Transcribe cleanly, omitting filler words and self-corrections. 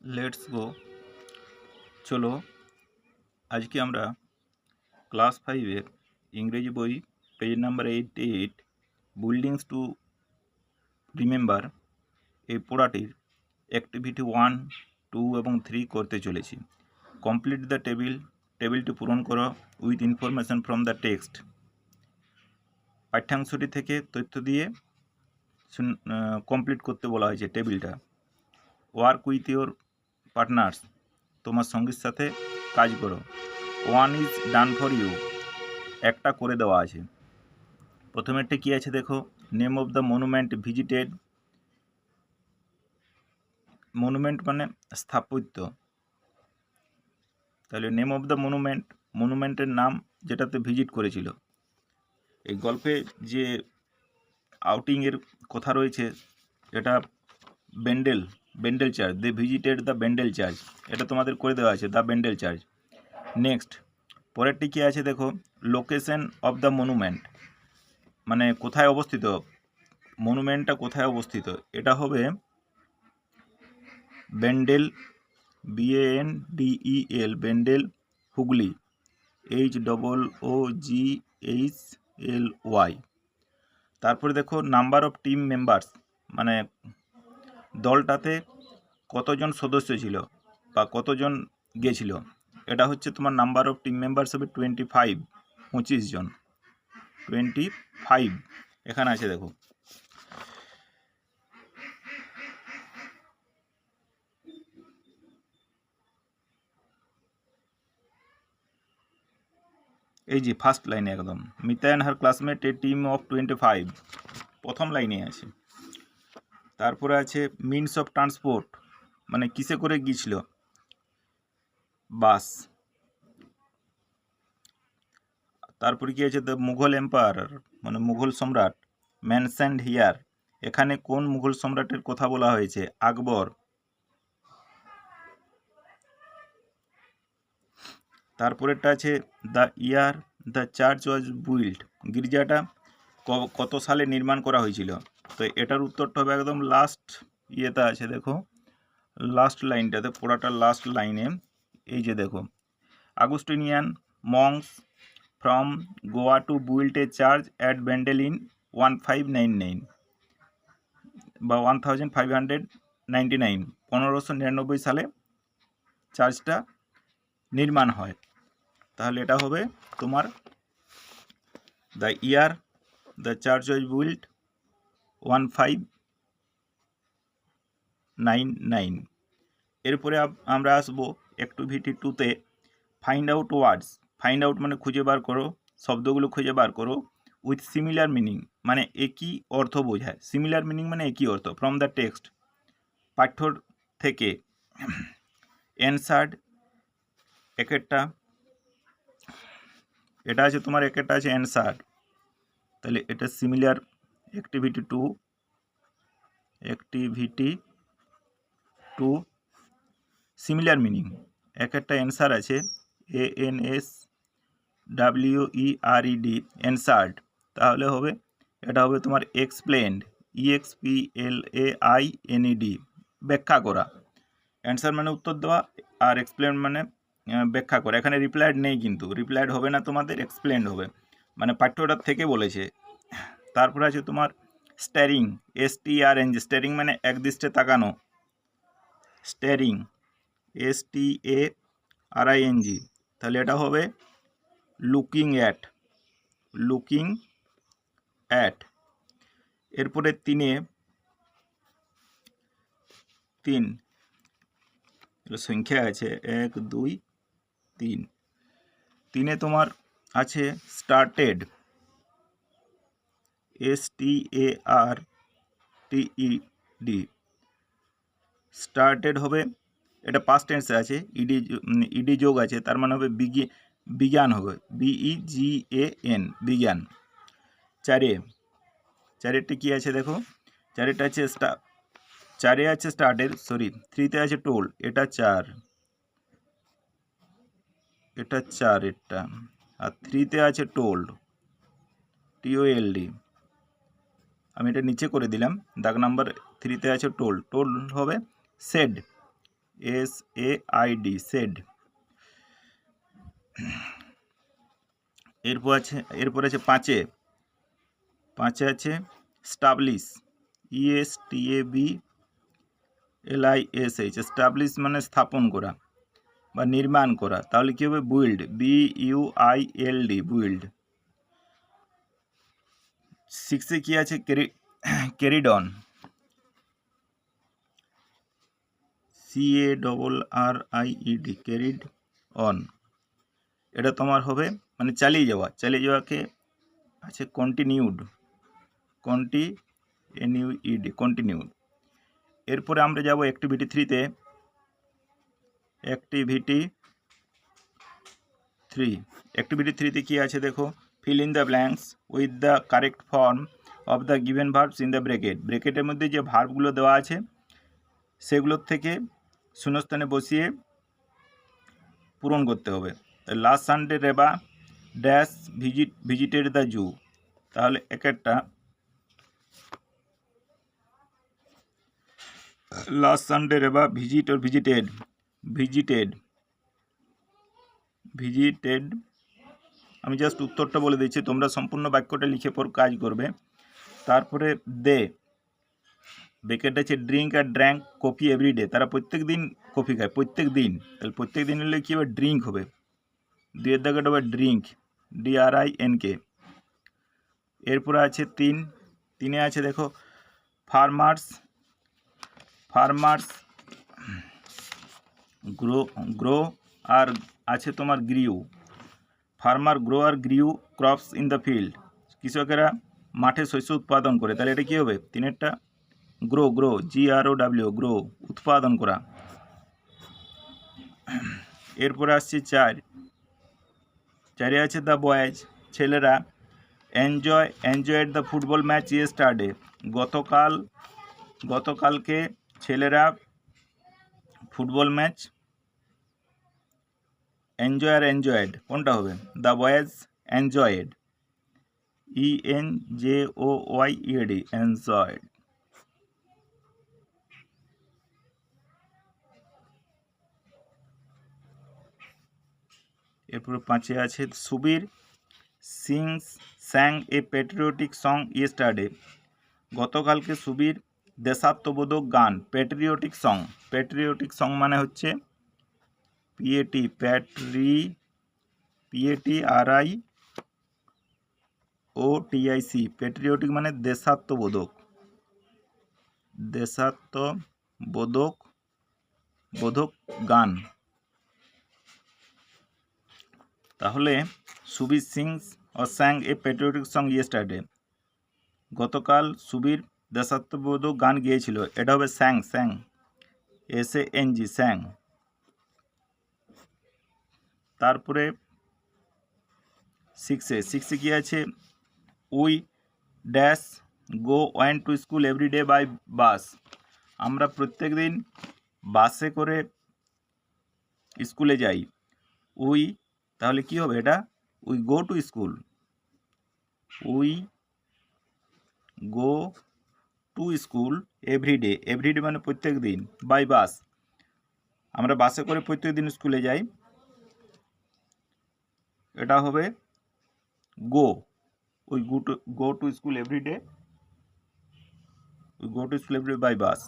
Let's go. चलो आज के আমরা ক্লাস 5 এর ইংরেজি বই page number 88 buildings to remember এই পড়াটির অ্যাক্টিভিটি 1, 2 এবং 3 করতে চলেছি। কমপ্লিট দ্য টেবিলটি পূরণ করো with information from the text. পাঠ্যাংশটি থেকে তথ্য দিয়ে কমপ্লিট করতে বলা হয়েছে টেবিলটা। ওয়ার্ক উইথ ইওর পার্টনার্স, তোমার সঙ্গীর সাথে কাজ করো। One is done for you, একটা করে দেওয়া আছে। প্রথমেরটা কী আছে দেখো, name of the monument visited. Monument মানে স্থাপত্য, তাহলে নেম অফ দ্য মনুমেন্টের নাম যেটাতে ভিজিট করেছিল। এই গল্পে যে আউটিংয়ের কথা রয়েছে এটা Bandel church. They visited the Bandel church, এটা তোমাদের করে দেওয়া আছে, দ্য বেন্ডেল চার্চ। নেক্সট পরেরটি কী আছে দেখো, লোকেশন অফ দ্য মনুমেন্ট, মানে কোথায় অবস্থিত, মনুমেন্টটা কোথায় অবস্থিত। এটা হবে বেন্ডেল, BANDEL, বেন্ডেল, হুগলি, HOOGHLY। তারপরে দেখো নাম্বার অফ টিম মেম্বার্স, মানে দলটাতে কতজন সদস্য ছিল বা কতজন গেছিল। এটা হচ্ছে তোমার নাম্বার অফ টিম মেম্বার্স হবে 25, 25 জন, 25 এখানে আছে দেখো। এই যে ফার্স্ট লাইনে একদম, Mita and her classmate A team of 25, প্রথম লাইনে আছে। তারপরে আছে মিনস অফ ট্রান্সপোর্ট, মানে কিসে করে গিয়েছিল, বাস। তারপরে কি আছে, দ্য মুঘল এম্পায়ার, মানে মুঘল সম্রাট, মেনশনড হিয়ার, এখানে কোন মুঘল সম্রাটের কথা বলা হয়েছে, আকবর। তারপরেরটা আছে the year the church was built, গির্জাটা কত সালে নির্মাণ করা হয়েছিল। তো এটার উত্তরটা হবে একদম লাস্ট ইয়েতে আছে দেখো, লাস্ট লাইনটাতে, পড়াটার লাস্ট লাইনে এই যে দেখো, Augustinian monks from Goa to built a church at Bandel in 1599 বা 1599, 1599 সালে চার্চটা নির্মাণ হয়। তাহলে এটা হবে তোমার the year the church was built 1599। এরপরে আমরা আসবো অ্যাক্টিভিটি 2তে, find out words. Find out মানে খুঁজে বার করো, শব্দগুলো খুঁজে বার করো উইথ সিমিলার মিনিং, মানে একই অর্থ বোঝায়। সিমিলার মিনিং মানে একই অর্থ, ফ্রম দ্য টেক্সট, পাঠ্য থেকে। অ্যানসার্ড, একটা এটা আছে তোমার, একটা আছে অ্যানসার্ড, তাহলে এটা similar. Activity two similar meaning, একটা অ্যান্সার আছে ANSWERED, অ্যানসার্ড, তাহলে হবে এটা হবে তোমার এক্সপ্লেন্ড, EXPLAINED, ব্যাখ্যা করা। অ্যান্সার মানে উত্তর দেওয়া, আর এক্সপ্লেন মানে ব্যাখ্যা করা। এখানে রিপ্লাইড নেই, কিন্তু রিপ্লাইড হবে না তোমাদের, এক্সপ্লেন্ড হবে, মানে পাঠ্যটার থেকে বলেছে। তারপরে আছে তোমার স্ট্যারিং, STRNG, স্ট্যারিং মানে একদৃষ্টে তাকানো, স্ট্যারিং, STARING, তাহলে এটা হবে লুকিং অ্যাট। এরপরে তিন সংখ্যা আছে 1 2 3, তিনে তোমার আছে স্টার্টেড, STARTED, স্টার্টেড হবে, এটা পাস্ট টেন্সে আছে, ইডি যোগ আছে, তার মানে হবে বিজ্ঞান হবে, BEGAN, বিজ্ঞান। চারেরটা কি আছে দেখো, চারেরটা আছে চারে আছে স্টার্টেড, সরি, 3তে আছে টোল, এটা 4, এটা আর 3তে আছে টোল্ড, TOLD। আমি এটা নিচে করে দিলাম, দাগ নাম্বার 3তে আছে টোল্ড হবে সেড, SAID সেড। এরপর আছে পাঁচে আছে স্টাবলিশ, ESTABLISH। স্টাবলিশ মানে স্থাপন করা বা নির্মাণ করা, তাহলে কি হবে বুইল্ড, BUILD বুইল্ড। 6 কি আছে carried on, CARRIED carried on. এটা তোমার হবে মানে চালিয়ে যাওয়াকে আছে কন্টিনিউড, কন্টিনিউড। এরপরে আমরা যাব অ্যাক্টিভিটি 3-তে। অ্যাক্টিভিটি 3-তে কি আছে দেখো, fill in the blanks with the correct form of the given verbs in the ব্রেকেটের মধ্যে যে ভার্বগুলো দেওয়া আছে সেগুলোর থেকে শূন্যস্থানে বসিয়ে পূরণ করতে হবে। Last Sunday Reba dash visited the zoo, তাহলে একটা লাস্ট সানডে রেবা ভিজিটেড। আমি জাস্ট উত্তরটা বলে দিচ্ছি, তোমরা সম্পূর্ণ বাক্যটা লিখে পর কাজ করবে। তারপরে ব্রেকেট আছে ড্রিঙ্ক আর ড্র্যাঙ্ক কফি এভরিডে, তারা প্রত্যেক দিন কফি খায়, প্রত্যেক দিন। তাহলে প্রত্যেক দিন হলে কী হবে ড্রিঙ্ক হবে, দুয়ের দাগেটা হবে ড্রিঙ্ক, DRINK। এরপরে আছে 3 আছে দেখো ফার্মার্স গ্রো আর আছে তোমার গ্রিউ। ফার্মার গ্রো আর grew crops in the field, কৃষকেরা মাঠে শস্য উৎপাদন করে, তাহলে এটা কী হবে 3-এরটা গ্রো GROW গ্রো, উৎপাদন করা। এরপরে আসছে 4 আছে দ্য বয়েজ, ছেলেরা enjoyed the football match yesterday, গতকালকে ছেলেরা ফুটবল ম্যাচ, এনজয়েড কোনটা হবে, the boys enjoyed, ENJOYED enjoyed. এরপরে 5 আছে সুবীর স্যাং এ প্যাট্রিয়টিক সং ইয়েস্টারডে, গতকালকে সুবীর দেশাত্মবোধক গান, প্যাট্রিয়টিক সং মানে হচ্ছে PATRIOTIC, প্যাট্রিয়টিক মানে দেশাত্মবোধক গান। তাহলে সুবীর স্যাং এ প্যাট্রিয়টিক সং ইয়েস্টারডে, গতকাল সুবীর দেশাত্মবোধক গান গিয়েছিল, এটা হবে স্যাং SANG স্যাং। তারপরে 6 কি আছে we dash went to school everyday by bus, আমরা প্রত্যেক দিন বাসে করে স্কুলে যাই। তাহলে কি হবে এটা we go to school, everyday মানে প্রত্যেক দিন, বাই বাস আমরা বাসে করে প্রত্যেক দিন স্কুলে যাই, এটা হবে go to school everyday by bus.